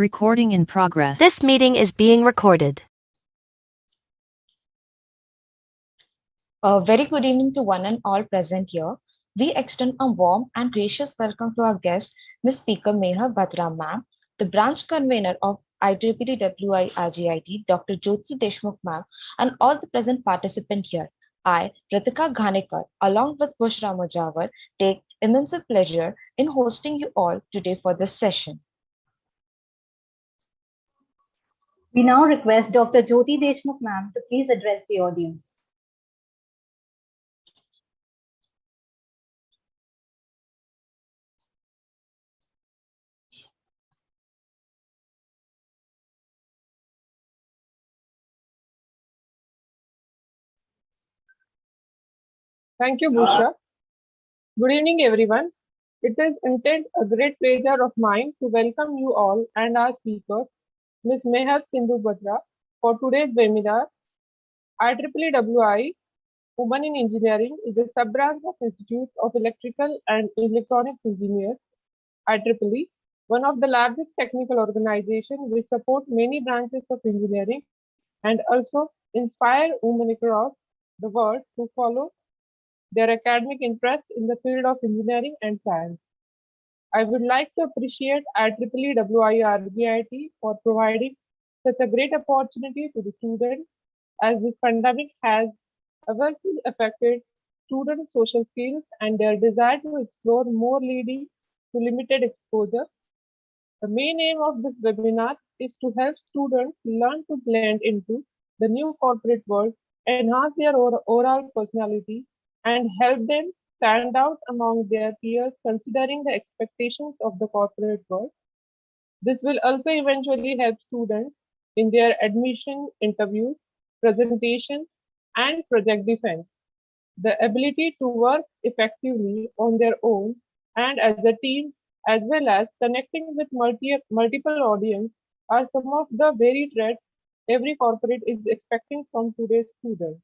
Recording in progress. This meeting is being recorded. A very good evening to one and all present here. We extend a warm and gracious welcome to our guest, Ms. Speaker Mehar Batra ma'am, the branch convener of IEEE-WIE RGIT, Dr. Jyoti Deshmukh ma'am, and all the present participants here. I, Ritika Ghanekar, along with Bushra Mujawar, take immense pleasure in hosting you all today for this session. We now request Dr. Jyoti Deshmukh ma'am to please address the audience. Thank you, Bushra. Good evening, everyone. It is indeed a great pleasure of mine to welcome you all and our speakers, Ms. Mehar Sindhu Batra, for today's webinar. IEEE-WIE Women in Engineering is a sub-branch of Institute of Electrical and Electronics Engineers, IEEE, one of the largest technical organizations which support many branches of engineering and also inspire women across the world to follow their academic interests in the field of engineering and science. I would like to appreciate IEEE-WIE RGIT for providing such a great opportunity to the students, as this pandemic has adversely affected students' social skills and their desire to explore more, leading to limited exposure. The main aim of this webinar is to help students learn to blend into the new corporate world, enhance their overall personality, and help them stand out among their peers considering the expectations of the corporate world. This will also eventually help students in their admission interviews, presentation, and project defense. The ability to work effectively on their own and as a team, as well as connecting with multiple audience, are some of the very traits every corporate is expecting from today's students.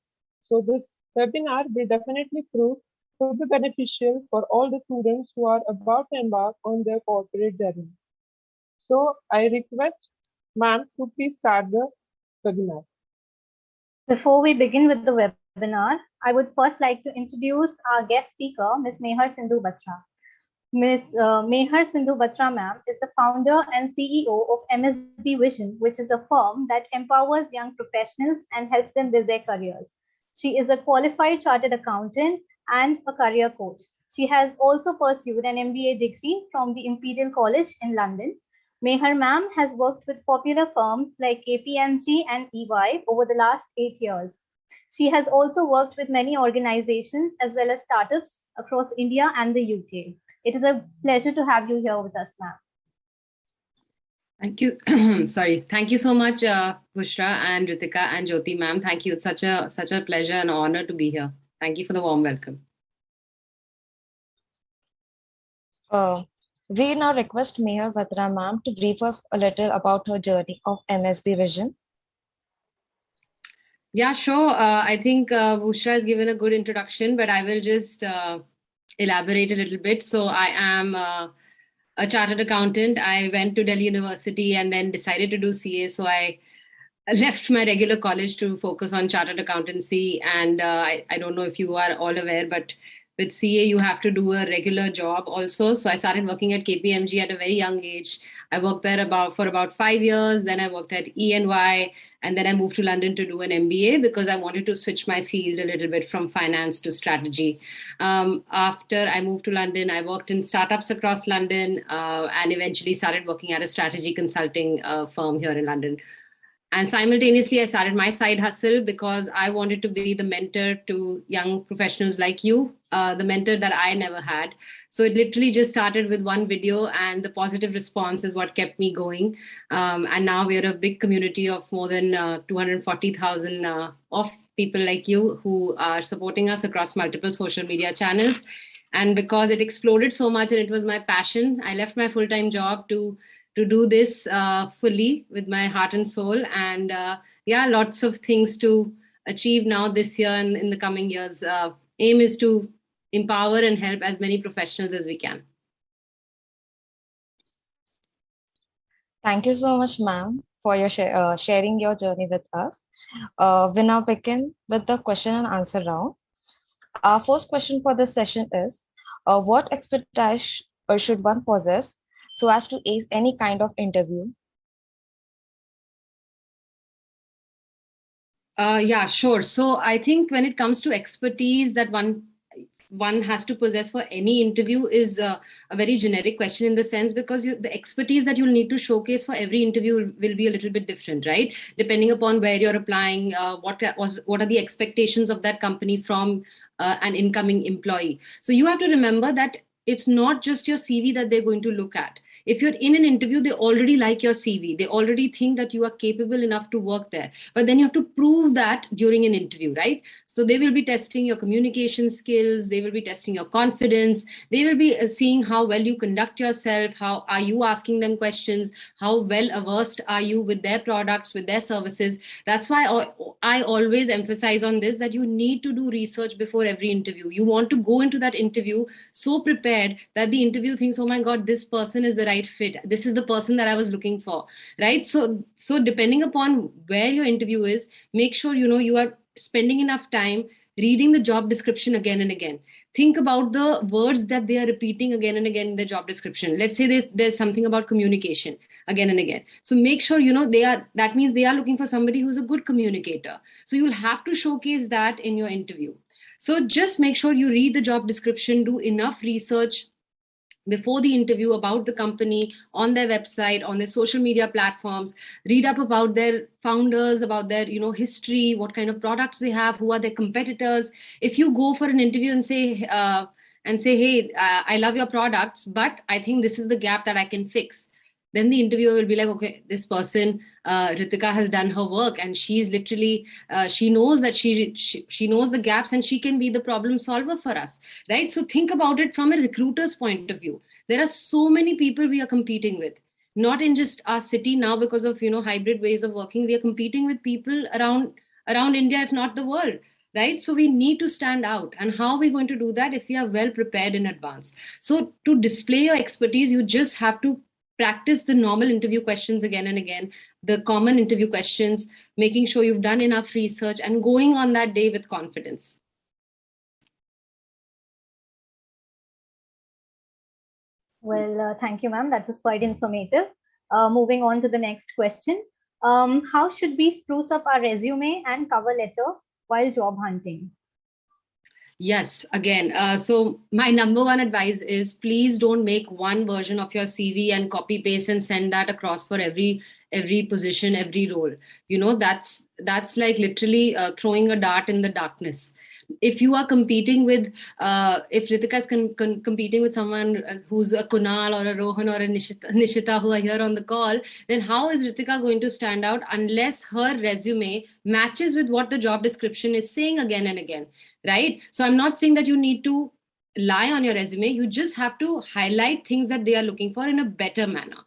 So this webinar will definitely prove to be beneficial for all the students who are about to embark on their corporate journey. So I request ma'am to please start the webinar. Before we begin with the webinar, I would first like to introduce our guest speaker, Ms. Mehar Sindhu Batra. Ms. Mehar Sindhu Batra ma'am is the founder and CEO of MSB Vision, which is a firm that empowers young professionals and helps them build their careers. She is a qualified chartered accountant and a career coach. She has also pursued an MBA degree from the Imperial College in London. Mehar ma'am has worked with popular firms like KPMG and EY over the last 8 years. She has also worked with many organizations as well as startups across India and the UK. It is a pleasure to have you here with us, ma'am. Thank you. Sorry. Thank you so much, Bushra and Ritika and Jyoti, ma'am. Thank you. It's such a pleasure and honor to be here. Thank you for the warm welcome. We now request Mehar Batra ma'am to brief us a little about her journey of MSB Vision. Yeah, sure. I think Bushra has given a good introduction, but I will just elaborate a little bit. So I am a chartered accountant. I went to Delhi University and then decided to do CA. So I left my regular college to focus on chartered accountancy. And I don't know if you are all aware, but with CA, you have to do a regular job also. So I started working at KPMG at a very young age. I worked there for about 5 years. Then I worked at EY. And then I moved to London to do an MBA because I wanted to switch my field a little bit from finance to strategy. After I moved to London, I worked in startups across London and eventually started working at a strategy consulting firm here in London. And simultaneously, I started my side hustle because I wanted to be the mentor to young professionals like you, the mentor that I never had. So it literally just started with one video, and the positive response is what kept me going. And now we are a big community of more than 240,000 of people like you who are supporting us across multiple social media channels. And because it exploded so much and it was my passion, I left my full-time job to do this fully with my heart and soul. And yeah, lots of things to achieve now this year and in the coming years. Aim is to empower and help as many professionals as we can. Thank you so much, ma'am, for your sharing your journey with us. We now begin with the question and answer round. Our first question for this session is, what expertise should one possess so as to ace any kind of interview? Yeah, sure. So I think when it comes to expertise that one has to possess for any interview is a very generic question in the sense because the expertise that you'll need to showcase for every interview will be a little bit different, right? Depending upon where you're applying, what are the expectations of that company from an incoming employee. So you have to remember that it's not just your CV that they're going to look at. If you're in an interview, they already like your CV. They already think that you are capable enough to work there. But then you have to prove that during an interview, right? So they will be testing your communication skills. They will be testing your confidence. They will be seeing how well you conduct yourself. How are you asking them questions? How well versed are you with their products, with their services? That's why I always emphasize on this, that you need to do research before every interview. You want to go into that interview so prepared that the interview thinks, oh my God, this person is the right fit. This is the person that I was looking for, right? So depending upon where your interview is, make sure you are spending enough time reading the job description again and again. Think about the words that they are repeating again and again in the job description. Let's say there's something about communication again and again. So make sure that means they are looking for somebody who's a good communicator. So you'll have to showcase that in your interview. So just make sure you read the job description, do enough research before the interview about the company, on their website, on their social media platforms, read up about their founders, about their history, what kind of products they have, who are their competitors. If you go for an interview and say, hey, I love your products, but I think this is the gap that I can fix, then the interviewer will be like, okay, this person, Ritika, has done her work, and she's literally, she knows that she knows the gaps, and she can be the problem solver for us, right? So think about it from a recruiter's point of view. There are so many people we are competing with, not in just our city now because of hybrid ways of working. We are competing with people around India, if not the world. Right. So we need to stand out. And how are we going to do that if we are well prepared in advance? So to display your expertise, you just have to practice the normal interview questions again and again, the common interview questions, making sure you've done enough research and going on that day with confidence. Well, thank you, ma'am. That was quite informative. Moving on to the next question. How should we spruce up our resume and cover letter while job hunting? Yes, again, so my number one advice is please don't make one version of your CV and copy paste and send that across for every position, every role. That's like literally throwing a dart in the darkness. If you are competing with, if Ritika is competing with someone who's a Kunal or a Rohan or a Nishita who are here on the call, then how is Ritika going to stand out unless her resume matches with what the job description is saying again and again, right? So I'm not saying that you need to lie on your resume. You just have to highlight things that they are looking for in a better manner,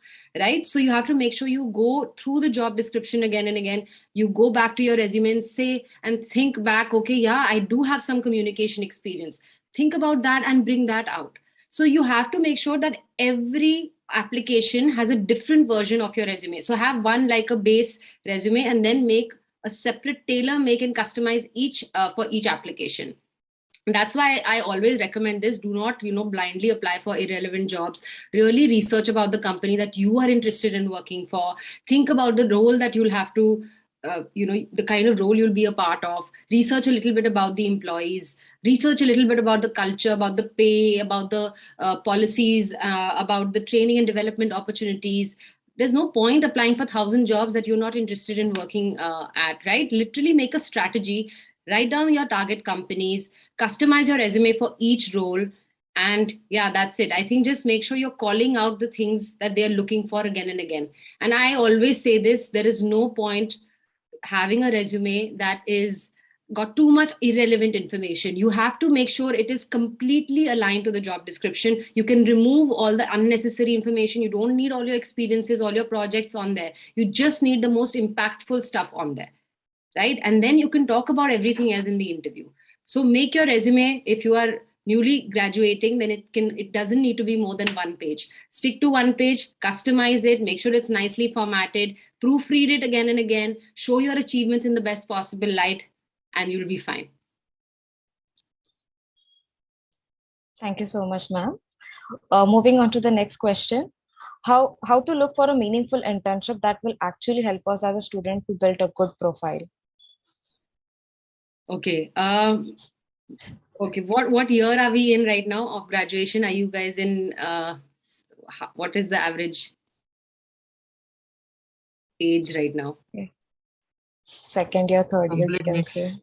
right? So you have to make sure you go through the job description again and again. You go back to your resume and say and think back, okay, yeah, I do have some communication experience. Think about that and bring that out. So you have to make sure that every application has a different version of your resume. So have one like a base resume and then make a separate tailor make and customize each for each application. That's why I always recommend this. Do not blindly apply for irrelevant jobs. Really research about the company that you are interested in working for. Think about the role that you'll have to the kind of role you'll be a part of. Research a little bit about the employees, research a little bit about the culture, about the pay, about the policies, about the training and development opportunities. There's no point applying for 1,000 jobs that you're not interested in working at, right? Literally make a strategy, write down your target companies, customize your resume for each role. And yeah, that's it. I think just make sure you're calling out the things that they're looking for again and again. And I always say this, there is no point having a resume that is got too much irrelevant information. You have to make sure it is completely aligned to the job description. You can remove all the unnecessary information. You don't need all your experiences, all your projects on there. You just need the most impactful stuff on there, right? And then you can talk about everything else in the interview. So make your resume, if you are newly graduating, then it doesn't need to be more than 1 page. Stick to 1 page, customize it, make sure it's nicely formatted, proofread it again and again, show your achievements in the best possible light, and you'll be fine. Thank you so much, ma'am. Moving on to the next question. How to look for a meaningful internship that will actually help us as a student to build a good profile? Okay. Okay. What year are we in right now of graduation? Are you guys in? What is the average age right now? Second year, third year, you Complete can mix. say.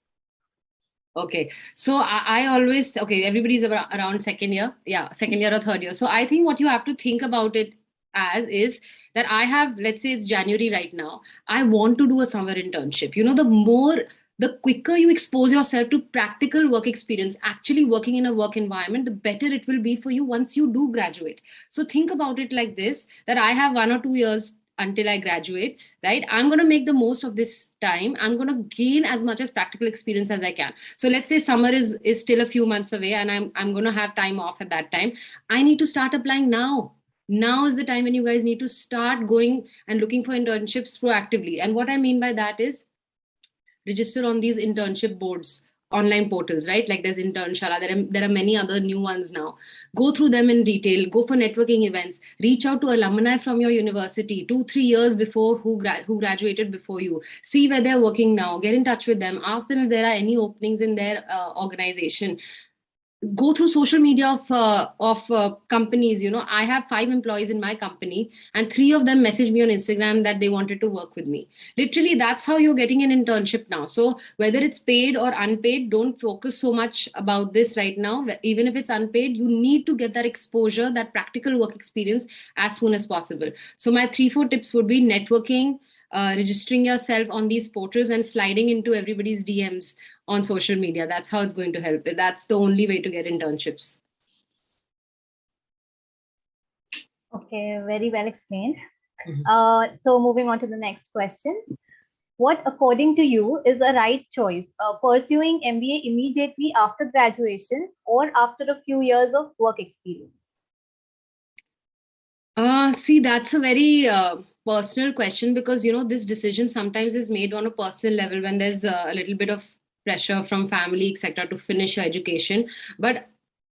Okay, so I always, okay, everybody's around second year, yeah, second year or third year. So I think what you have to think about it as is that I have, let's say it's January right now, I want to do a summer internship. You know, the quicker you expose yourself to practical work experience, actually working in a work environment, the better it will be for you once you do graduate. So think about it like this, that I have 1 or 2 years until I graduate, right? I'm going to make the most of this time. I'm going to gain as much as practical experience as I can. So let's say summer is still a few months away and I'm going to have time off at that time. I need to start applying now. Now is the time when you guys need to start going and looking for internships proactively. And what I mean by that is register on these internship boards, online portals, right? Like there's Internshala, there are many other new ones now. Go through them in detail, go for networking events, reach out to alumni from your university 2-3 years before who graduated before you, see where they're working now, get in touch with them, ask them if there are any openings in their organization. Go through social media of companies. You know, I have 5 employees in my company and 3 of them messaged me on Instagram that they wanted to work with me. Literally, that's how you're getting an internship now. So whether it's paid or unpaid, don't focus so much about this right now. Even if it's unpaid, you need to get that exposure, that practical work experience as soon as possible. So my 3-4 tips would be networking, registering yourself on these portals and sliding into everybody's DMs on social media. That's how it's going to help. That's the only way to get internships. Okay, very well explained. So moving on to the next question. What, according to you, is a right choice? Pursuing MBA immediately after graduation or after a few years of work experience? See, that's a very personal question because, you know, this decision sometimes is made on a personal level when there's a little bit of pressure from family, etc., to finish your education. But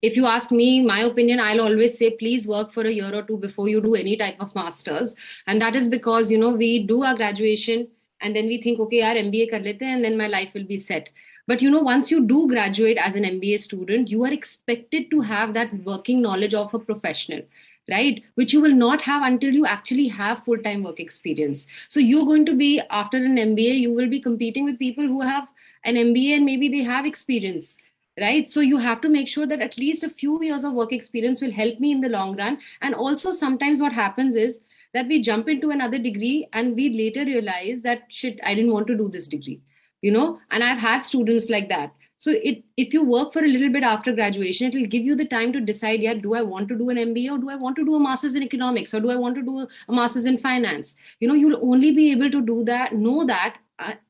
if you ask me, my opinion, I'll always say, please work for a year or two before you do any type of masters. And that is because, you know, we do our graduation and then we think, okay, yaar, MBA kar lete hain, and then my life will be set. But, you know, once you do graduate as an MBA student, you are expected to have that working knowledge of a professional, right? Which you will not have until you actually have full-time work experience. So you're going to be, after an MBA, you will be competing with people who have an MBA and maybe they have experience, right? So you have to make sure that at least a few years of work experience will help me in the long run. And also sometimes what happens is that we jump into another degree and we later realize that, shit, I didn't want to do this degree, you know? And I've had students like that. So if you work for a little bit after graduation, it will give you the time to decide, yeah, do I want to do an MBA or do I want to do a master's in economics or do I want to do a master's in finance? You know, you'll only be able to do that, know that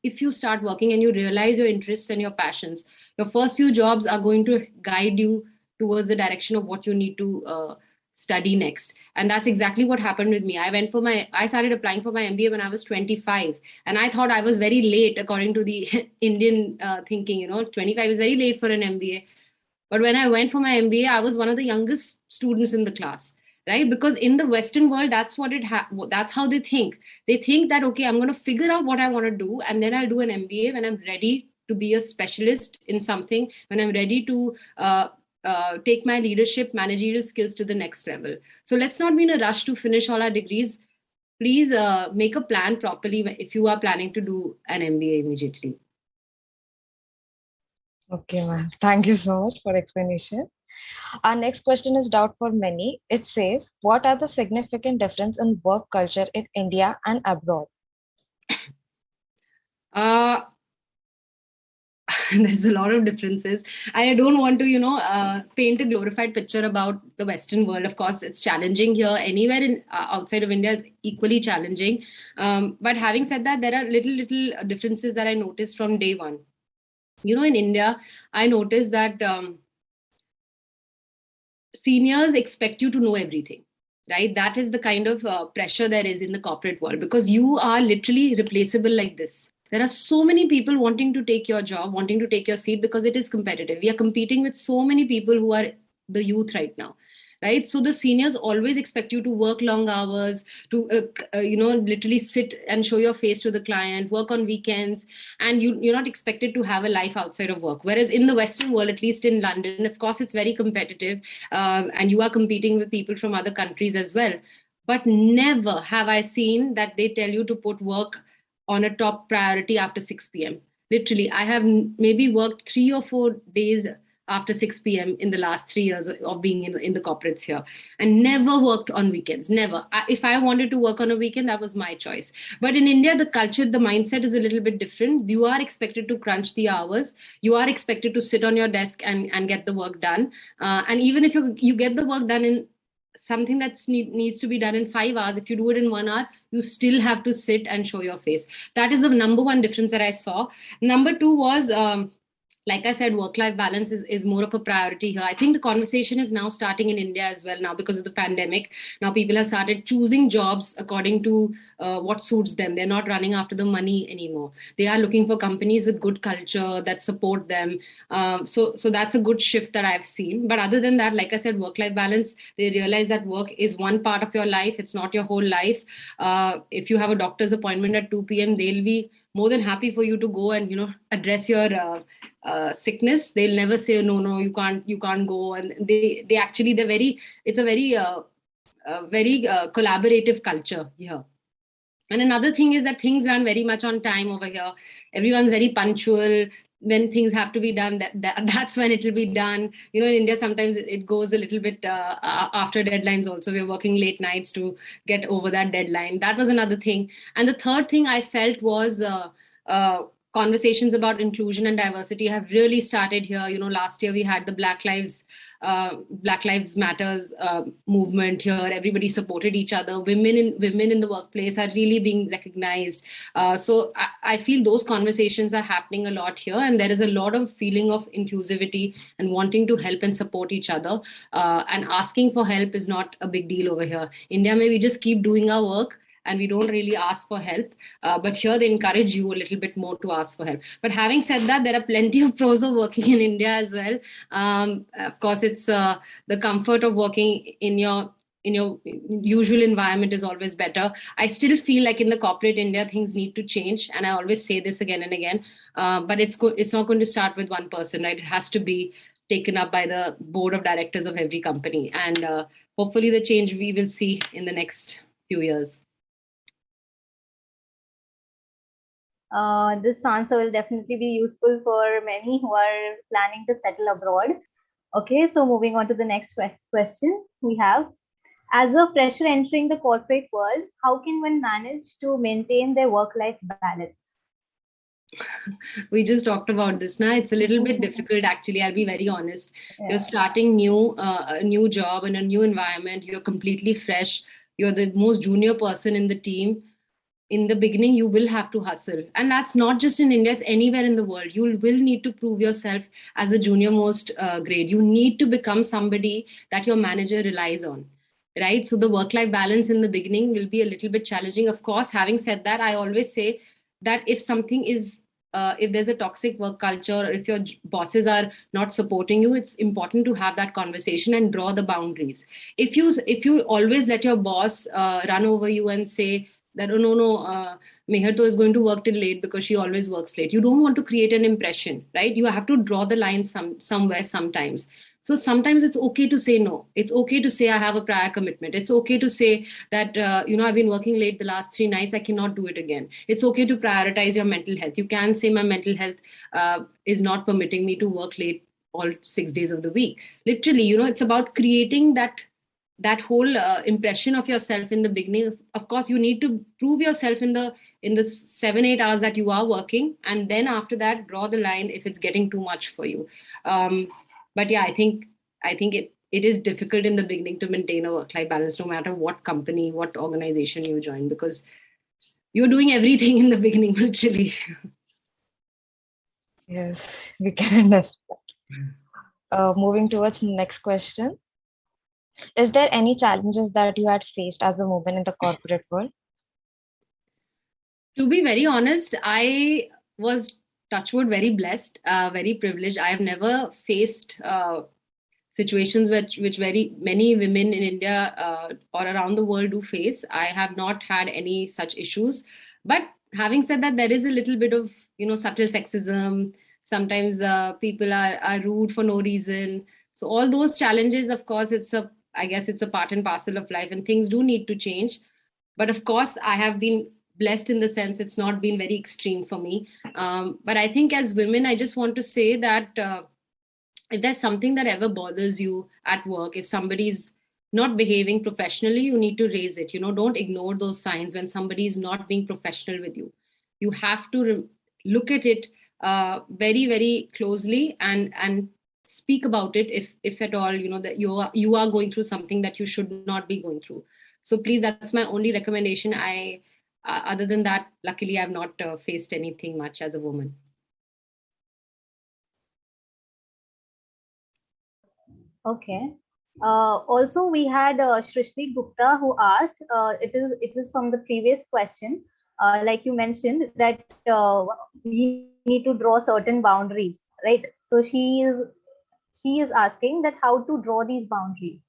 if you start working and you realize your interests and your passions. Your first few jobs are going to guide you towards the direction of what you need to study next. And that's exactly what happened with me. I started applying for my MBA when I was 25. And I thought I was very late according to the Indian thinking, you know, 25 is very late for an MBA. But when I went for my MBA, I was one of the youngest students in the class, right? Because in the Western world, that's how they think. They think that, okay, I'm going to figure out what I want to do, and then I'll do an MBA when I'm ready to be a specialist in something, when I'm ready to take my leadership, managerial skills to the next level. So let's not be in a rush to finish all our degrees. Please make a plan properly if you are planning to do an MBA immediately. Okay, ma'am. Thank you so much for explanation. Our next question is doubt for many. It says, what are the significant difference in work culture in India and abroad? There's a lot of differences. I don't want to, you know, paint a glorified picture about the Western world. Of course, it's challenging here. Anywhere in outside of India is equally challenging. But having said that, there are little differences that I noticed from day one. You know, in India, I noticed that seniors expect you to know everything, right? That is the kind of pressure there is in the corporate world, because you are literally replaceable like this. There are so many people wanting to take your job, wanting to take your seat, because it is competitive. We are competing with so many people who are the youth right now, right? So the seniors always expect you to work long hours, to literally sit and show your face to the client, work on weekends, and you're not expected to have a life outside of work. Whereas in the Western world, at least in London, of course, it's very competitive, and you are competing with people from other countries as well. But never have I seen that they tell you to put work on a top priority after 6 p.m. Literally, I have maybe worked 3 or 4 days after 6 p.m. in the last 3 years of being in the corporates here, and never worked on weekends. Never. If I wanted to work on a weekend, that was my choice. But in India, the culture, the mindset is a little bit different. You are expected to crunch the hours. You are expected to sit on your desk and get the work done. And even if you get the work done in something that needs to be done in 5 hours, if you do it in 1 hour, you still have to sit and show your face. That is the number one difference that I saw. Number two was, like I said, work-life balance is more of a priority here. I think the conversation is now starting in India as well now because of the pandemic. Now people have started choosing jobs according to what suits them. They're not running after the money anymore. They are looking for companies with good culture that support them. So that's a good shift that I've seen. But other than that, like I said, work-life balance, they realize that work is one part of your life. It's not your whole life. If you have a doctor's appointment at 2 p.m., they'll be more than happy for you to go and address your sickness. They'll never say no, you can't go. And it's a very collaborative culture here. And another thing is that things run very much on time over here. Everyone's very punctual. When things have to be done, that's when it will be done. In India, sometimes it goes a little bit after deadlines also. We're working late nights to get over that deadline. That was another thing. And the third thing I felt was conversations about inclusion and diversity have really started here. Last year we had the Black Lives Matters movement here. Everybody supported each other. Women in the workplace are really being recognized. So I feel those conversations are happening a lot here, and there is a lot of feeling of inclusivity and wanting to help and support each other. And asking for help is not a big deal over here. India, we just keep doing our work and we don't really ask for help. But here they encourage you a little bit more to ask for help. But having said that, there are plenty of pros of working in India as well. Of course, it's the comfort of working in your usual environment is always better. I still feel like in the corporate India, things need to change. And I always say this again and again, but it's not going to start with one person, right? It has to be taken up by the board of directors of every company. And hopefully the change we will see in the next few years. This answer will definitely be useful for many who are planning to settle abroad. Okay, so moving on to the next question we have. As a fresher entering the corporate world, how can one manage to maintain their work-life balance? We just talked about this now. It's a little bit difficult, actually. I'll be very honest. Yeah. You're starting a new job in a new environment. You're completely fresh. You're the most junior person in the team. In the beginning, you will have to hustle. And that's not just in India, it's anywhere in the world. You will need to prove yourself as a junior most grade. You need to become somebody that your manager relies on, right? So the work-life balance in the beginning will be a little bit challenging. Of course, having said that, I always say that if something is, if there's a toxic work culture, or if your bosses are not supporting you, it's important to have that conversation and draw the boundaries. If you always let your boss run over you and say, that, oh, no, Mehar is going to work till late because she always works late. You don't want to create an impression, right? You have to draw the line somewhere sometimes. So sometimes it's okay to say no. It's okay to say I have a prior commitment. It's okay to say that, I've been working late the last 3 nights. I cannot do it again. It's okay to prioritize your mental health. You can say my mental health is not permitting me to work late all 6 days of the week. Literally, it's about creating that whole impression of yourself in the beginning. Of course, you need to prove yourself in the 7-8 hours that you are working, and then after that, draw the line if it's getting too much for you. But yeah, I think it is difficult in the beginning to maintain a work-life balance, no matter what company, what organization you join, because you're doing everything in the beginning, literally. Yes, we can understand. Moving towards the next question. Is there any challenges that you had faced as a woman in the corporate world? To be very honest, I was touchwood very blessed, very privileged. I have never faced situations which very many women in India or around the world do face. I have not had any such issues. But having said that, there is a little bit of subtle sexism. Sometimes people are rude for no reason. So all those challenges, of course, I guess it's a part and parcel of life, and things do need to change. But of course, I have been blessed in the sense it's not been very extreme for me. But I think as women, I just want to say that if there's something that ever bothers you at work, if somebody's not behaving professionally, you need to raise it. Don't ignore those signs when somebody is not being professional with you. You have to look at it very, very closely and speak about it if at all that you are going through something that you should not be going through. So please, that's my only recommendation. Other than that, luckily, I've not faced anything much as a woman. Okay. Also, we had Shrishti Gupta who asked. It was from the previous question. Like you mentioned that we need to draw certain boundaries, right? So she is asking that how to draw these boundaries.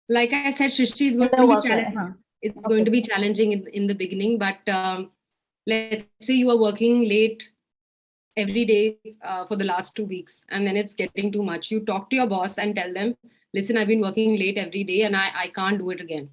Like I said, Shrishti is going to be challenging. It's going to be challenging in the beginning, but let's say you are working late every day for the last 2 weeks, and then it's getting too much. You talk to your boss and tell them, listen, I've been working late every day and I can't do it again.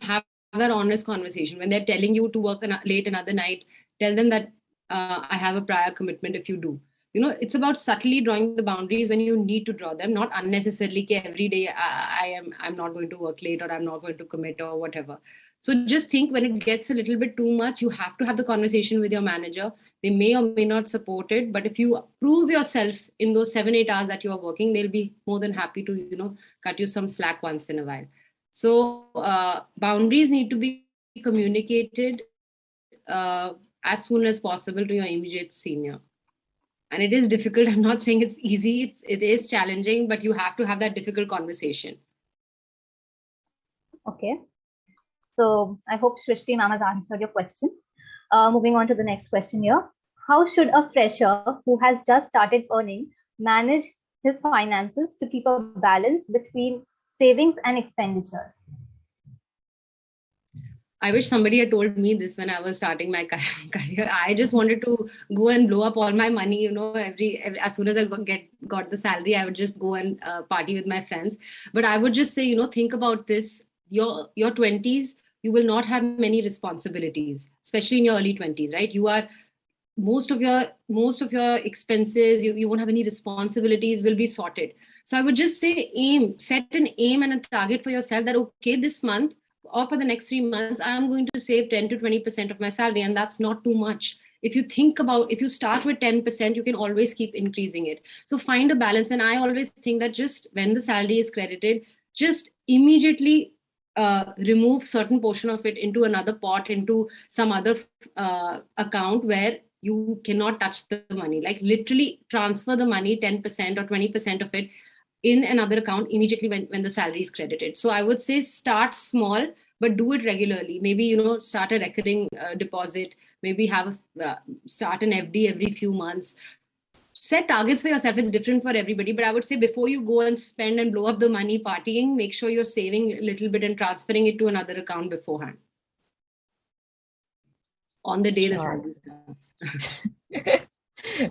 Have that honest conversation. When they're telling you to work late another night, tell them that I have a prior commitment if you do. It's about subtly drawing the boundaries when you need to draw them, not unnecessarily every day I'm not going to work late or I'm not going to commit or whatever. So just think, when it gets a little bit too much, you have to have the conversation with your manager. They may or may not support it, but if you prove yourself in those 7-8 hours that you are working, they'll be more than happy to cut you some slack once in a while. So boundaries need to be communicated as soon as possible to your immediate senior. And it is difficult. I'm not saying it's easy. It is challenging, but you have to have that difficult conversation. Okay. So I hope Shrishti ma'am has answered your question. Moving on to the next question here. How should a fresher who has just started earning manage his finances to keep a balance between savings and expenditures? I wish somebody had told me this when I was starting my career. I just wanted to go and blow up all my money, every as soon as I got the salary, I would just go and party with my friends. But I would just say, think about this. Your 20s, you will not have many responsibilities, especially in your early 20s, right? You are most of your expenses, you won't have any responsibilities, will be sorted. So I would just say set an aim and a target for yourself that, okay, this month or for the next 3 months, I'm going to save 10 to 20% of my salary. And that's not too much. If you start with 10%, you can always keep increasing it. So find a balance. And I always think that just when the salary is credited, just immediately remove certain portion of it into another pot, into some other account where you cannot touch the money. Like literally transfer the money, 10% or 20% of it, in another account immediately when the salary is credited. So I would say start small, but do it regularly. Maybe, start a recurring deposit, maybe start an FD every few months. Set targets for yourself. It's different for everybody, but I would say before you go and spend and blow up the money partying, make sure you're saving a little bit and transferring it to another account beforehand. On the day the salary comes.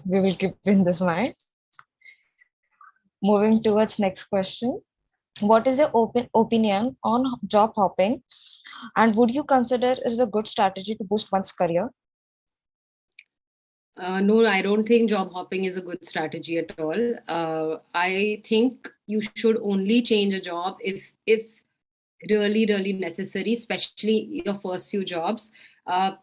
We will keep in this mind. Moving towards next question. What is your opinion on job hopping, and would you consider it as a good strategy to boost one's career? No, I don't think job hopping is a good strategy at all. I think you should only change a job if really, really necessary, especially your first few jobs.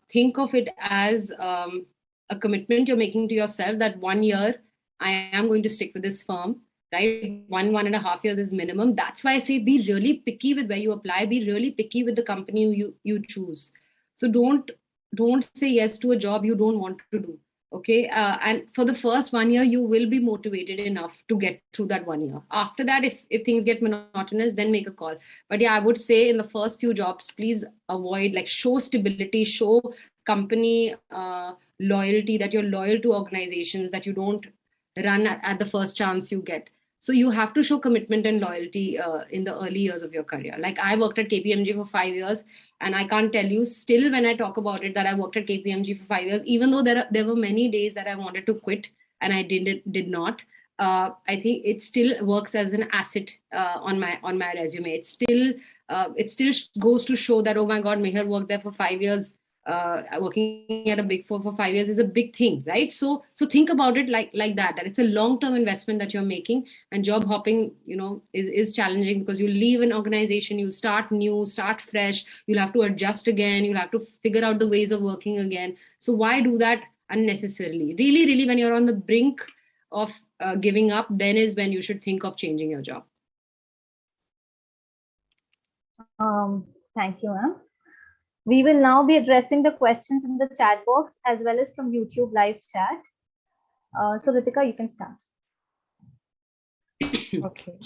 Think of it as a commitment you're making to yourself that 1 year, I am going to stick with this firm, right? 1.5 years is minimum. That's why I say be really picky with where you apply, be really picky with the company you choose. So don't say yes to a job you don't want to do. Okay. And for the first 1 year, you will be motivated enough to get through that 1 year. After that, if things get monotonous, then make a call. But yeah, I would say in the first few jobs, please avoid, like, show stability, show company loyalty, that you're loyal to organizations, that you don't run at the first chance you get. So you have to show commitment and loyalty in the early years of your career. Like, I worked at KPMG for 5 years, and I can't tell you still when I talk about it that I worked at KPMG for 5 years, even though there were many days that I wanted to quit and I did not. I think it still works as an asset on my resume. It still goes to show that, oh my God, Mehar worked there for 5 years. Working at a big four for 5 years is a big thing, right? So think about it like that it's a long-term investment that you're making. And job hopping, is challenging because you leave an organization, you start new, start fresh, you'll have to adjust again, you'll have to figure out the ways of working again. So why do that unnecessarily? Really, when you're on the brink of giving up, then is when you should think of changing your job. Thank you, ma'am. We will now be addressing the questions in the chat box as well as from YouTube live chat. So Ritika, you can start. Okay.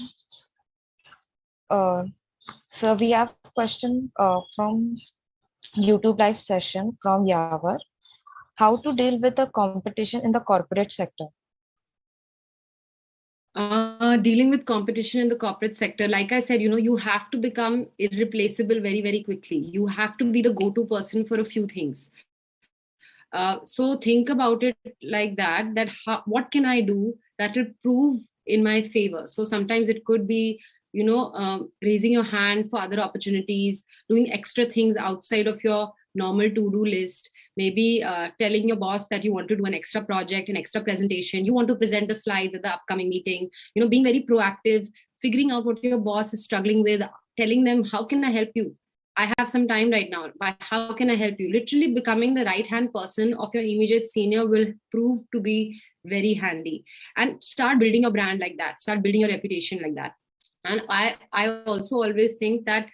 So we have a question from YouTube live session from Yavar. How to deal with the competition in the corporate sector? Dealing with competition in the corporate sector, like I said, you have to become irreplaceable very, very quickly. You have to be the go-to person for a few things. So think about it like that, what can I do that will prove in my favor? So sometimes it could be, raising your hand for other opportunities, doing extra things outside of your normal to-do list, maybe telling your boss that you want to do an extra project, an extra presentation, you want to present the slides at the upcoming meeting, being very proactive, figuring out what your boss is struggling with, telling them, how can I help you? I have some time right now, but how can I help you? Literally becoming the right-hand person of your immediate senior will prove to be very handy. And start building your brand like that. Start building your reputation like that. And I also always think that,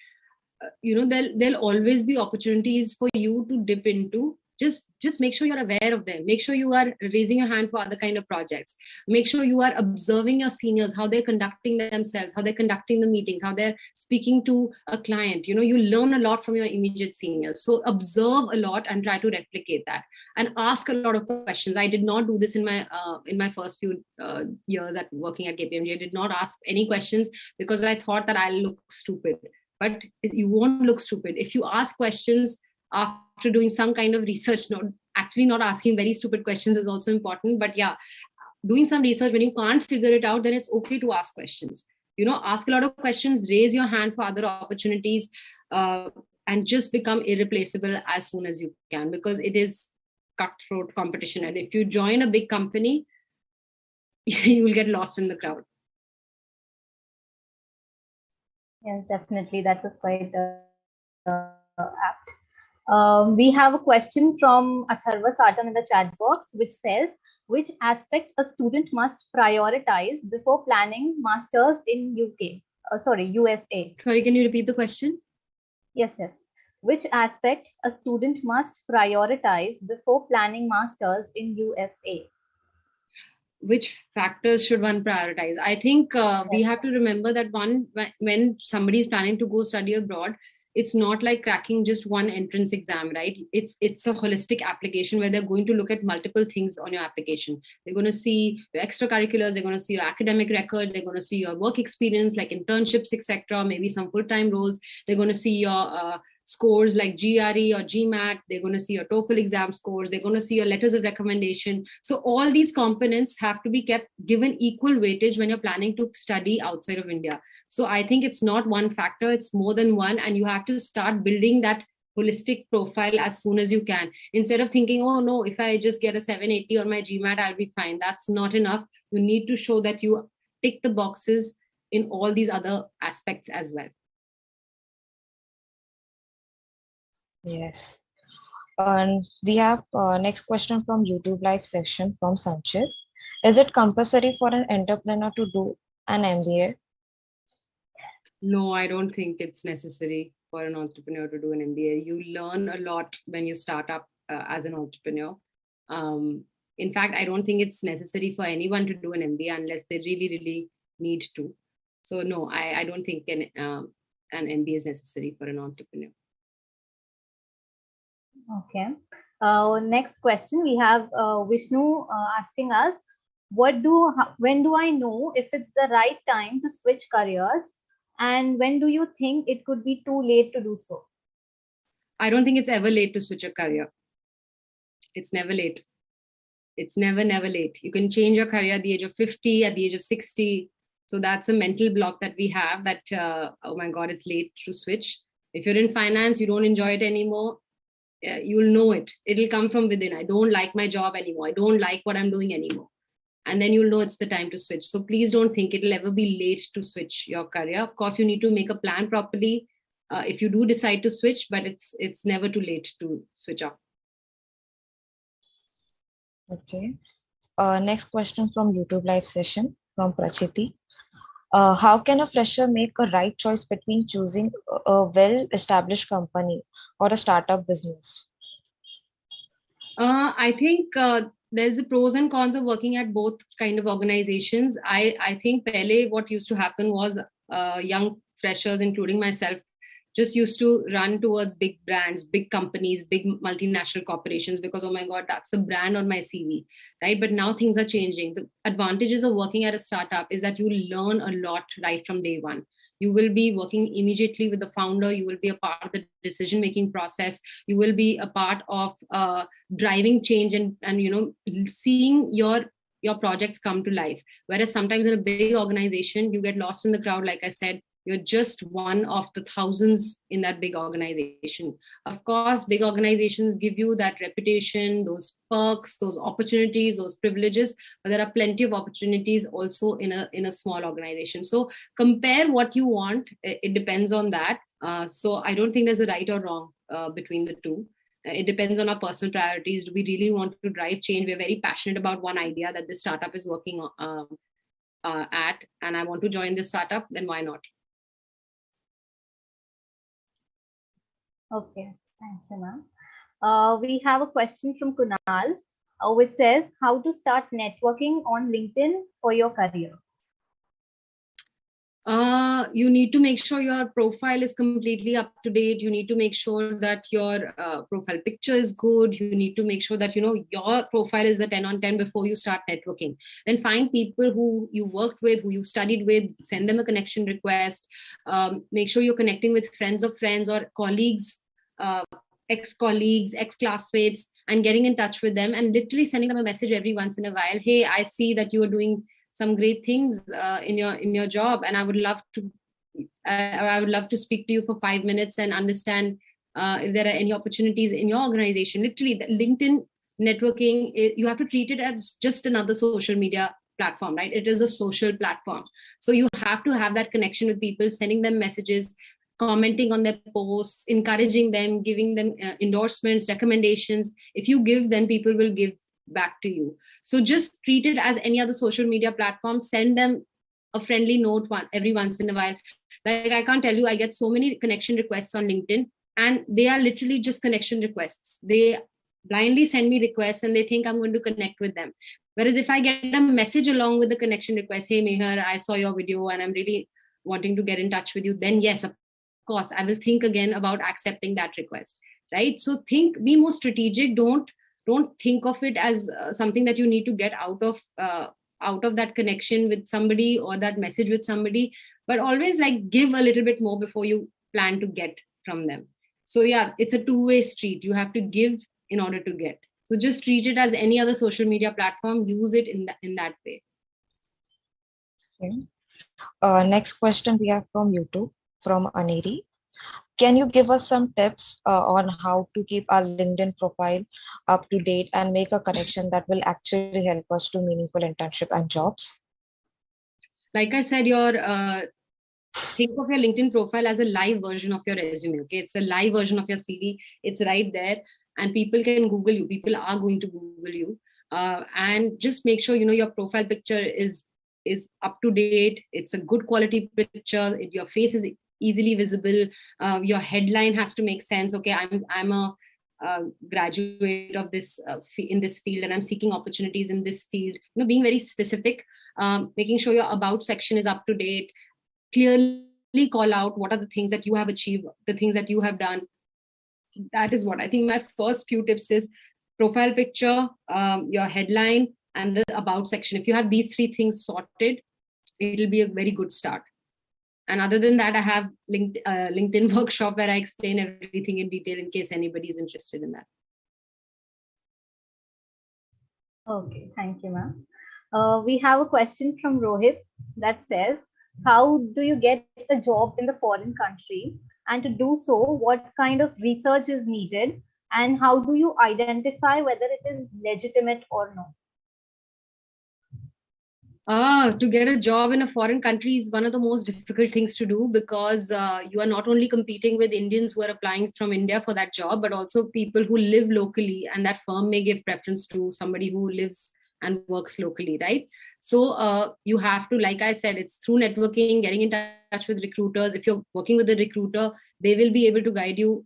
there'll always be opportunities for you to dip into. Just make sure you're aware of them. Make sure you are raising your hand for other kind of projects. Make sure you are observing your seniors, how they're conducting themselves, how they're conducting the meetings, how they're speaking to a client. You learn a lot from your immediate seniors. So observe a lot and try to replicate that. And ask a lot of questions. I did not do this in my first few years at working at KPMG. I did not ask any questions because I thought that I'll look stupid. But you won't look stupid if you ask questions after doing some kind of research. Not asking very stupid questions is also important, but yeah, doing some research. When you can't figure it out, then it's okay to ask questions. Ask a lot of questions, raise your hand for other opportunities, and just become irreplaceable as soon as you can, because it is cutthroat competition. And if you join a big company, you will get lost in the crowd. Yes, definitely. That was quite apt. We have a question from Atharva Satam in the chat box, which says, which aspect a student must prioritize before planning masters in USA? Sorry, can you repeat the question? Yes. Which aspect a student must prioritize before planning masters in USA? Which factors should one prioritize? I think we have to remember that when somebody is planning to go study abroad, it's not like cracking just one entrance exam, right? It's a holistic application where they're going to look at multiple things on your application. They're going to see your extracurriculars, they're going to see your academic record, they're going to see your work experience like internships, etc., maybe some full-time roles. They're going to see your scores like GRE or GMAT. They're going to see your TOEFL exam scores. They're going to see your letters of recommendation. So all these components have to be given equal weightage when you're planning to study outside of India. So I think it's not one factor, it's more than one, and you have to start building that holistic profile as soon as you can. Instead of thinking, oh no, if I just get a 780 on my GMAT, I'll be fine. That's not enough. You need to show that you tick the boxes in all these other aspects as well. Yes. And we have next question from YouTube live section from Sanchit. Is it compulsory for an entrepreneur to do an MBA? No, I don't think it's necessary for an entrepreneur to do an MBA. You learn a lot when you start up as an entrepreneur. In fact, I don't think it's necessary for anyone to do an MBA unless they really, really need to. So no, I don't think an MBA is necessary for an entrepreneur. Okay. Next question, we have Vishnu asking us, when do I know if it's the right time to switch careers, and when do you think it could be too late to do so? I don't think it's ever late to switch a career. It's never late. It's never late. You can change your career at the age of 50, at the age of 60. So that's a mental block that we have, that, oh my God, it's late to switch. If you're in finance, you don't enjoy it anymore, you'll know it. It'll come from within. I don't like my job anymore. I don't like what I'm doing anymore. And then you'll know it's the time to switch. So please don't think it'll ever be late to switch your career. Of course, you need to make a plan properly if you do decide to switch, but it's never too late to switch up. Okay. Next question from YouTube live session from Prachiti. How can a fresher make a right choice between choosing a well-established company or a startup business? I think there's the pros and cons of working at both kind of organizations. I think pehle what used to happen was young freshers, including myself, just used to run towards big brands, big companies, big multinational corporations, because, oh my God, that's a brand on my CV, right? But now things are changing. The advantages of working at a startup is that you learn a lot right from day one. You will be working immediately with the founder. You will be a part of the decision-making process. You will be a part of driving change and seeing your projects come to life. Whereas sometimes in a big organization, you get lost in the crowd. Like I said, you're just one of the thousands in that big organization. Of course, big organizations give you that reputation, those perks, those opportunities, those privileges, but there are plenty of opportunities also in a small organization. So compare what you want. It depends on that. So I don't think there's a right or wrong between the two. It depends on our personal priorities. Do we really want to drive change? We're very passionate about one idea that this startup is working at, and I want to join this startup, then why not? Okay, thank you, ma'am. We have a question from Kunal, which says, how to start networking on LinkedIn for your career? You need to make sure your profile is completely up to date. You need to make sure that your profile picture is good. You need to make sure that your profile is a 10 on 10 before you start networking. Then find people who you worked with, who you studied with, send them a connection request. Make sure you're connecting with friends of friends or colleagues, ex-colleagues, ex-classmates, and getting in touch with them and literally sending them a message every once in a while. Hey, I see that you are doing some great things in your job, and I would love to speak to you for 5 minutes and understand if there are any opportunities in your organization. Literally, the LinkedIn networking, you have to treat it as just another social media platform, right? It is a social platform. So you have to have that connection with people, sending them messages, commenting on their posts, encouraging them, giving them endorsements, recommendations. If you give, then people will give back to you. So just treat it as any other social media platform. Send them a friendly note every once in a while. Like, I can't tell you, I get so many connection requests on LinkedIn, and they are literally just connection requests. They blindly send me requests and they think I'm going to connect with them. Whereas if I get a message along with the connection request, hey Mehar, I saw your video and I'm really wanting to get in touch with you, then yes, of course, I will think again about accepting that request, right? So be more strategic. Don't think of it as something that you need to get out of that connection with somebody or that message with somebody, but always like give a little bit more before you plan to get from them. So yeah, it's a two-way street. You have to give in order to get. So just treat it as any other social media platform. Use it in that way. Okay. Next question we have from YouTube, from Aneri. Can you give us some tips on how to keep our LinkedIn profile up to date and make a connection that will actually help us to meaningful internship and jobs? Like I said, think of your LinkedIn profile as a live version of your resume. Okay, it's a live version of your CV. It's right there, and people can Google you. People are going to Google you, and just make sure your profile picture is up to date. It's a good quality picture. Your face is easily visible. Your headline has to make sense. Okay, I'm a graduate of this in this field, and I'm seeking opportunities in this field. Being very specific, making sure your about section is up to date, clearly call out what are the things that you have achieved, the things that you have done. That is what I think my first few tips is: profile picture, your headline, and the about section. If you have these three things sorted, it'll be a very good start. And other than that, I have LinkedIn workshop where I explain everything in detail in case anybody is interested in that. Okay, thank you, ma'am. We have a question from Rohit that says, how do you get a job in the foreign country? And to do so, what kind of research is needed? And how do you identify whether it is legitimate or not? To get a job in a foreign country is one of the most difficult things to do, because you are not only competing with Indians who are applying from India for that job, but also people who live locally, and that firm may give preference to somebody who lives and works locally, right? So you have to, like I said, it's through networking, getting in touch with recruiters. If you're working with a recruiter, they will be able to guide you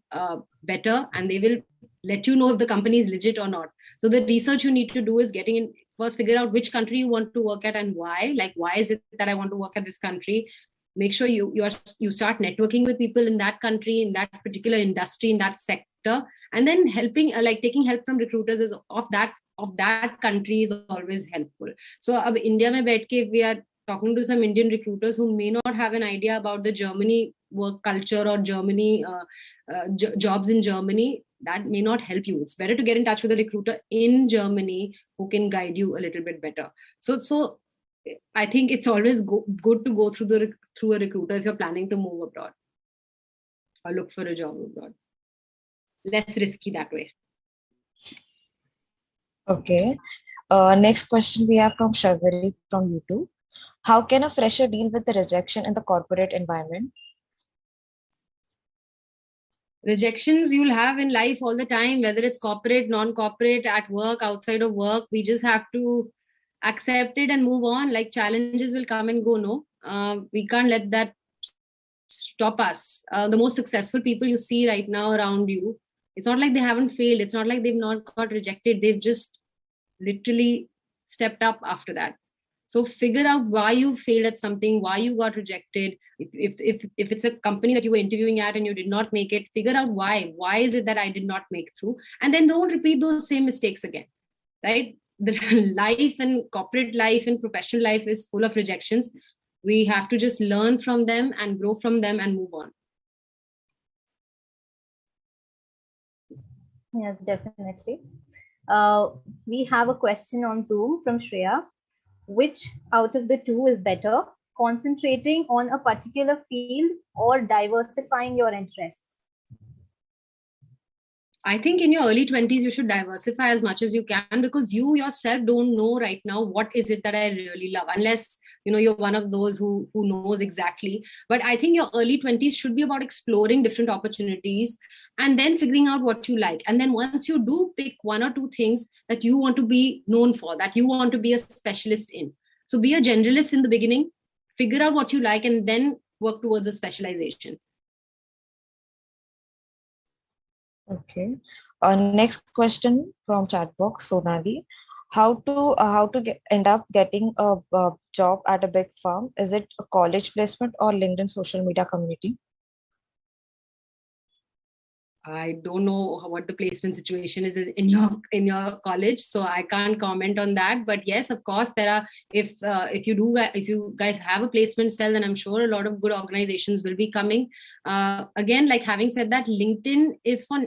better, and they will let you know if the company is legit or not. So the research you need to do is getting in, first figure out which country you want to work at and why. Like, why is it that I want to work at this country? Make sure you start networking with people in that country, in that particular industry, in that sector, and then helping, like taking help from recruiters is of that country is always helpful. So India mein baith ke, if we are talking to some Indian recruiters who may not have an idea about the Germany work culture or Germany jobs in Germany, that may not help you. It's better to get in touch with a recruiter in Germany who can guide you a little bit better. So I think it's always good to go through a recruiter if you're planning to move abroad or look for a job abroad. Less risky that way. Okay. Next question we have from Shagari from YouTube. How can a fresher deal with the rejection in the corporate environment? Rejections you'll have in life all the time, whether it's corporate, non-corporate, at work, outside of work. We just have to accept it and move on. Like, challenges will come and go. No, we can't let that stop us. The most successful people you see right now around you, it's not like they haven't failed. It's not like they've not got rejected. They've just literally stepped up after that. So figure out why you failed at something, why you got rejected. If it's a company that you were interviewing at and you did not make it, figure out why. Why is it that I did not make through? And then don't repeat those same mistakes again, right? The life and corporate life and professional life is full of rejections. We have to just learn from them and grow from them and move on. Yes, definitely. We have a question on Zoom from Shreya. Which out of the two is better, concentrating on a particular field or diversifying your interests? I think in your early 20s, you should diversify as much as you can, because you yourself don't know right now what is it that I really love, unless you're one of those who knows exactly. But I think your early 20s should be about exploring different opportunities and then figuring out what you like. And then once you do pick one or two things that you want to be known for, that you want to be a specialist in. So be a generalist in the beginning, figure out what you like, and then work towards a specialization. Okay. Next question from chat box, Sonali. How to end up getting a job at a big firm? Is it a college placement or LinkedIn social media community? I don't know what the placement situation is in your college, so I can't comment on that. But yes, of course, there are. If you guys have a placement cell, then I'm sure a lot of good organizations will be coming. Again, like having said that, LinkedIn is for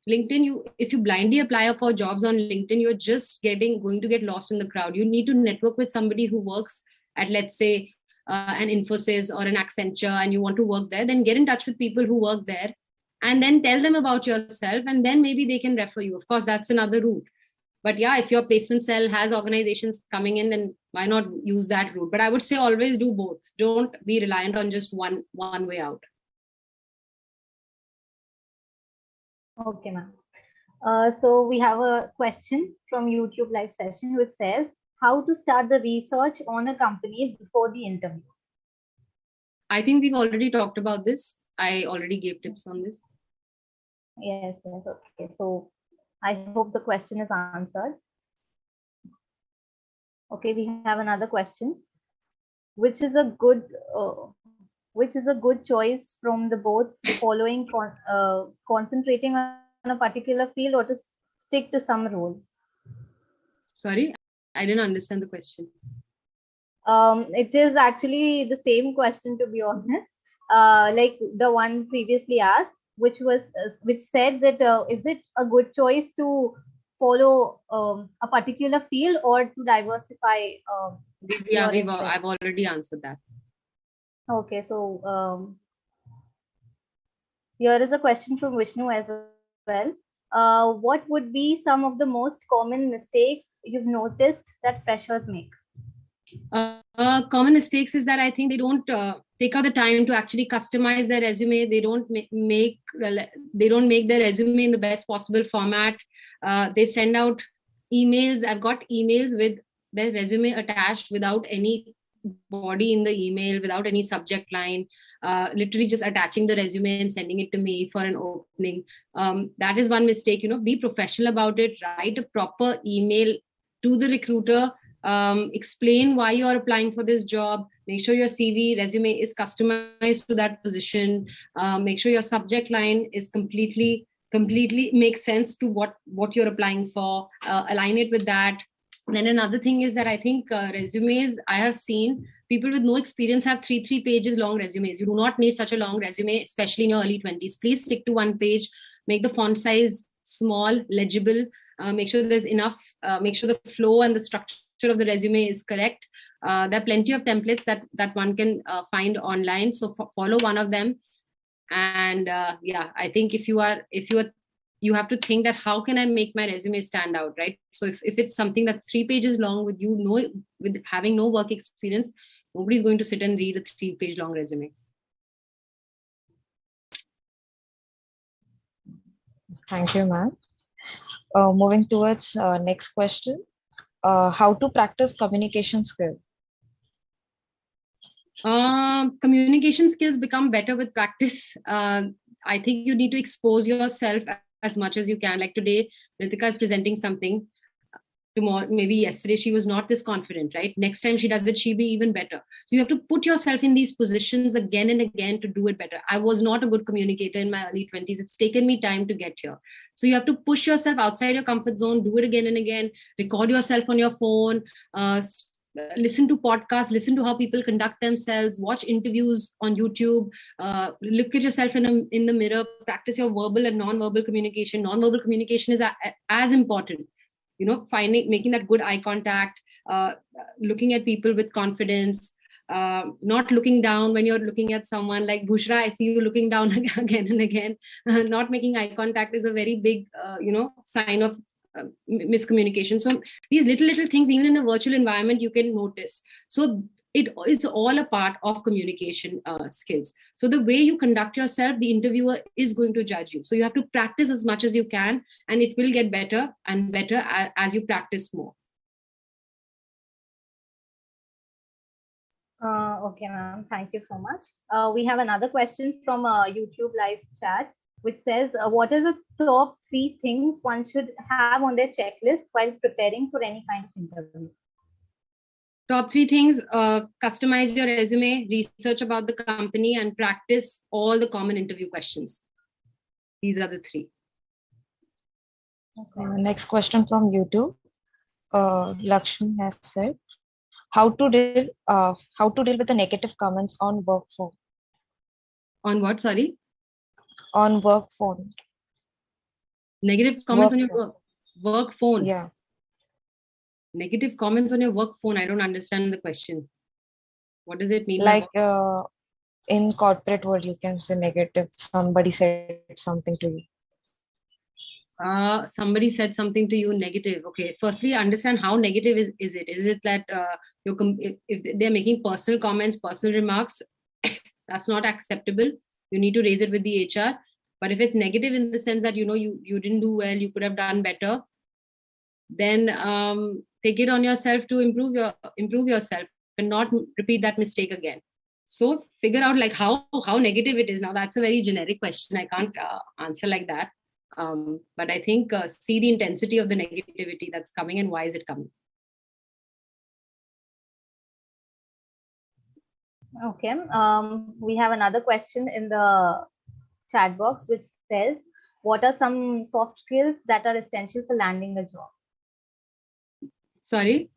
LinkedIn. If you blindly apply for jobs on LinkedIn, you're just going to get lost in the crowd. You need to network with somebody who works at, let's say, an Infosys or an Accenture, and you want to work there. Then get in touch with people who work there, and then tell them about yourself, and then maybe they can refer you. Of course, that's another route. But yeah, if your placement cell has organizations coming in, then why not use that route? But I would say always do both. Don't be reliant on just one way out. Okay, ma'am. So we have a question from YouTube live session which says, how to start the research on a company before the interview? I think we've already talked about this. I already gave tips on this. Yes, yes, okay. So I hope the question is answered. Okay, we have another question. Which is a good choice from the both following concentrating on a particular field or to stick to some role? Sorry, I didn't understand the question. It is actually the same question, to be honest, like the one previously asked, which said that is it a good choice to follow a particular field or to diversify Yeah, your interest? I've already answered that. Okay, so here is a question from Vishnu as well. What would be some of the most common mistakes you've noticed that freshers make? Common mistakes is that I think they don't take out the time to actually customize their resume. They don't make their resume in the best possible format. They send out emails. I've got emails with their resume attached without any body in the email, without any subject line, literally just attaching the resume and sending it to me for an opening. That is one mistake. Be professional about it. Write a proper email to the recruiter. Explain why you're applying for this job. Make sure your CV resume is customized to that position. Make sure your subject line is completely makes sense to what you're applying for. Align it with that. Then another thing is that I think resumes, I have seen people with no experience have three pages long resumes. You do not need such a long resume, especially in your early 20s. Please stick to one page. Make the font size small, legible. Make sure there's enough. Make sure the flow and the structure of the resume is correct. There are plenty of templates that one can find online. So follow one of them. And yeah, I think if you have to think that how can I make my resume stand out, right? So if it's something that's 3 pages long with with having no work experience, nobody's going to sit and read a 3-page long resume. Thank you, ma'am. Moving towards next question. How to practice communication skill? Communication skills become better with practice. I think you need to expose yourself as much as you can. Like today, Ritika is presenting something. Tomorrow, maybe yesterday, she was not this confident, right? Next time she does it, she'll be even better. So you have to put yourself in these positions again and again to do it better. I was not a good communicator in my early 20s. It's taken me time to get here. So you have to push yourself outside your comfort zone, do it again and again, record yourself on your phone, listen to podcasts, listen to how people conduct themselves, watch interviews on YouTube, look at yourself in the mirror, practice your verbal and non-verbal communication. Non-verbal communication is as important. Making that good eye contact, looking at people with confidence, not looking down when you're looking at someone. Like Bushra, I see you looking down again and again. Not making eye contact is a very big sign of miscommunication. So these little things, even in a virtual environment, you can notice. So it is all a part of communication skills. So the way you conduct yourself, the interviewer is going to judge you. So you have to practice as much as you can, and it will get better and better as you practice more. Okay, ma'am. Thank you so much. We have another question from YouTube live chat, which says, what are the top 3 things one should have on their checklist while preparing for any kind of interview? Top 3 things: customize your resume, research about the company, and practice all the common interview questions. These are the 3. Okay. Next question from YouTube. Lakshmi has said, how to deal with the negative comments on work phone? On what? Sorry. On work phone. Negative comments on your work phone. Yeah. Negative comments on your work phone. I don't understand the question. What does it mean? Like in corporate world, you can say negative. Somebody said something to you. Somebody said something to you negative. Okay. Firstly, understand how negative is it? Is it that if they're making personal comments, personal remarks, that's not acceptable. You need to raise it with the HR. But if it's negative in the sense that you didn't do well, you could have done better, then take it on yourself to improve yourself and not repeat that mistake again. So figure out like how negative it is. Now that's a very generic question. I can't answer like that. But I think see the intensity of the negativity that's coming and why is it coming. Okay. We have another question in the chat box which says, what are some soft skills that are essential for landing a job? Sorry?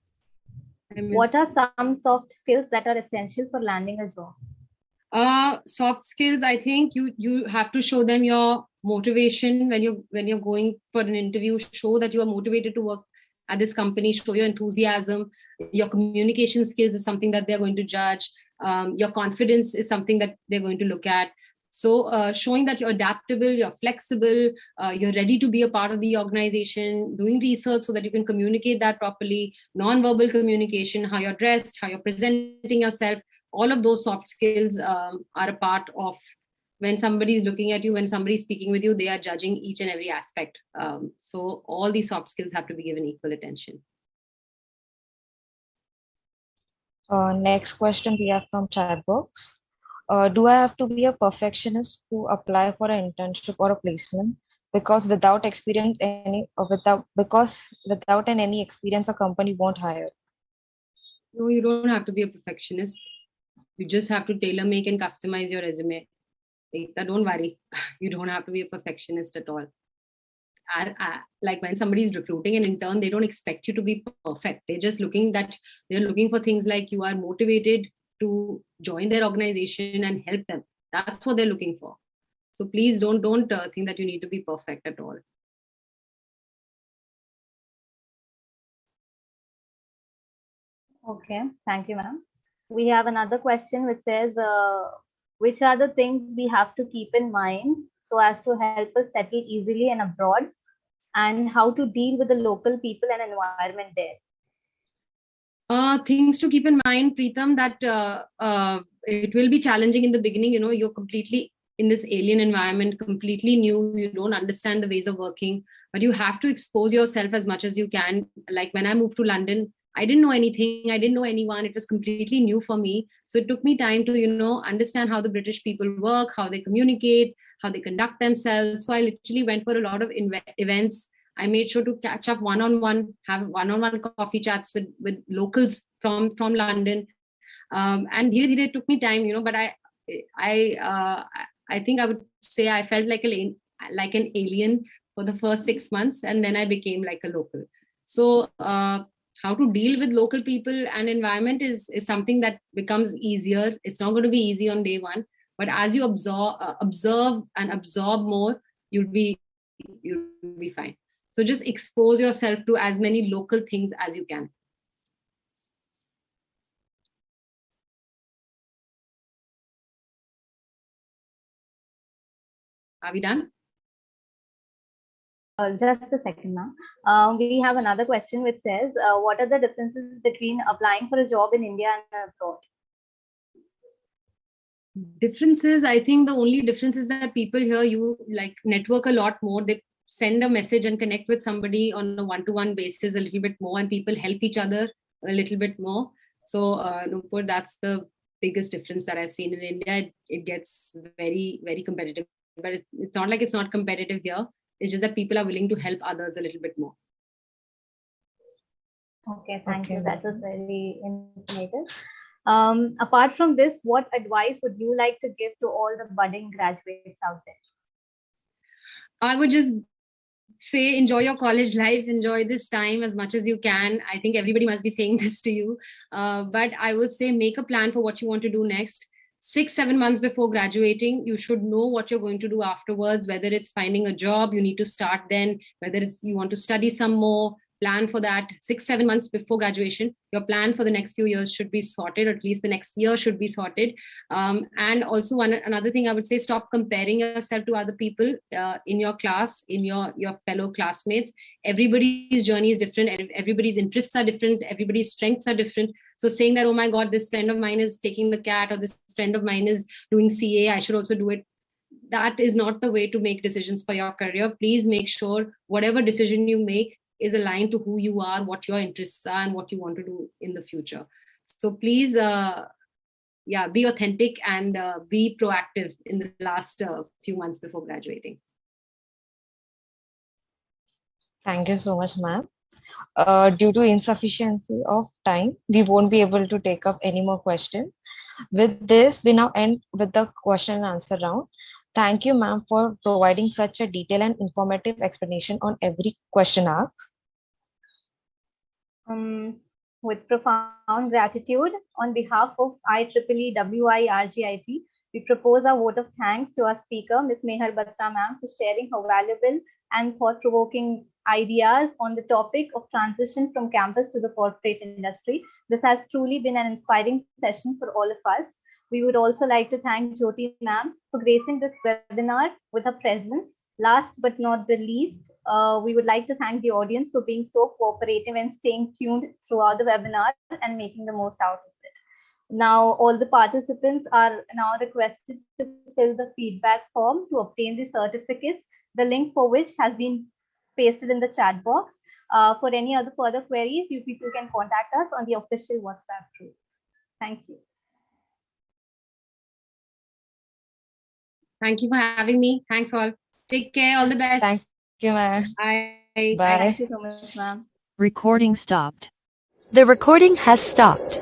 What are some soft skills that are essential for landing a job? Soft skills, I think you have to show them your motivation when you're going for an interview. Show that you are motivated to work at this company. Show your enthusiasm. Your communication skills is something that they're going to judge. Your confidence is something that they're going to look at. So showing that you're adaptable, you're flexible, you're ready to be a part of the organization, doing research so that you can communicate that properly, non-verbal communication, how you're dressed, how you're presenting yourself, all of those soft skills are a part of when somebody is looking at you, when somebody is speaking with you, they are judging each and every aspect. So all these soft skills have to be given equal attention. Next question we have from chat box. Do I have to be a perfectionist to apply for an internship or a placement? Because without any experience, a company won't hire. No, you don't have to be a perfectionist. You just have to tailor make and customize your resume. Don't worry. You don't have to be a perfectionist at all. Like when somebody is recruiting an intern, they don't expect you to be perfect. They're looking for things like you are motivated to join their organization and help them. That's what they're looking for. So please don't think that you need to be perfect at all. Okay, thank you, ma'am. We have another question which says, which are the things we have to keep in mind so as to help us settle easily and abroad, and how to deal with the local people and environment there? Things to keep in mind, Preetham, that it will be challenging in the beginning. You know, you're completely in this alien environment, completely new. You don't understand the ways of working, but you have to expose yourself as much as you can. Like when I moved to London, I didn't know anything. I didn't know anyone. It was completely new for me. So it took me time to, understand how the British people work, how they communicate, how they conduct themselves. So I literally went for a lot of events. I made sure to catch up one-on-one, have one-on-one coffee chats with locals from London. And it took me time, but I think I would say I felt like an alien for the first 6 months, and then I became like a local. So how to deal with local people and environment is something that becomes easier. It's not going to be easy on day one, but as you observe and absorb more, you'll be fine. So just expose yourself to as many local things as you can. Are we done? Just a second, ma'am. We have another question which says, what are the differences between applying for a job in India and abroad? Differences, I think the only difference is that people here, you like network a lot more. They send a message and connect with somebody on a one-to-one basis a little bit more, and people help each other a little bit more. So Nupur, that's the biggest difference that I've seen in India. It gets very, very competitive, but it's not like it's not competitive here. It's just that people are willing to help others a little bit more. Okay, thank you. That was very informative. Apart from this, what advice would you like to give to all the budding graduates out there? I would just say enjoy your college life, enjoy this time as much as you can. I think everybody must be saying this to you, but I would say make a plan for what you want to do next. 6-7 months before graduating, you should know what you're going to do afterwards, whether it's finding a job, you need to start then, whether it's you want to study some more, plan for that. 6-7 months before graduation, your plan for the next few years should be sorted, or at least the next year should be sorted. And also another thing I would say, stop comparing yourself to other people in your class, in your fellow classmates. Everybody's journey is different, everybody's interests are different, everybody's strengths are different. So saying that, oh my God, this friend of mine is taking the CAT, or this friend of mine is doing CA, I should also do it. That is not the way to make decisions for your career. Please make sure whatever decision you make is aligned to who you are, what your interests are, and what you want to do in the future. So please, be authentic and be proactive in the last few months before graduating. Thank you so much, ma'am. Due to insufficiency of time, we won't be able to take up any more questions. With this, we now end with the question and answer round. Thank you, ma'am, for providing such a detailed and informative explanation on every question asked. With profound gratitude, on behalf of IEEE-WIE RGIT, we propose our vote of thanks to our speaker, Ms. Mehar Batra ma'am, for sharing her valuable and thought-provoking ideas on the topic of transition from campus to the corporate industry. This has truly been an inspiring session for all of us. We would also like to thank Jyoti ma'am for gracing this webinar with her presence. Last but not the least, we would like to thank the audience for being so cooperative and staying tuned throughout the webinar and making the most out of it. Now, all the participants are now requested to fill the feedback form to obtain the certificates, the link for which has been pasted in the chat box. For any other further queries, you people can contact us on the official WhatsApp group. Thank you. Thank you for having me. Thanks all. Take care. All the best. Thank you, ma'am. Bye. Bye. Thank you so much, ma'am. Recording stopped. The recording has stopped.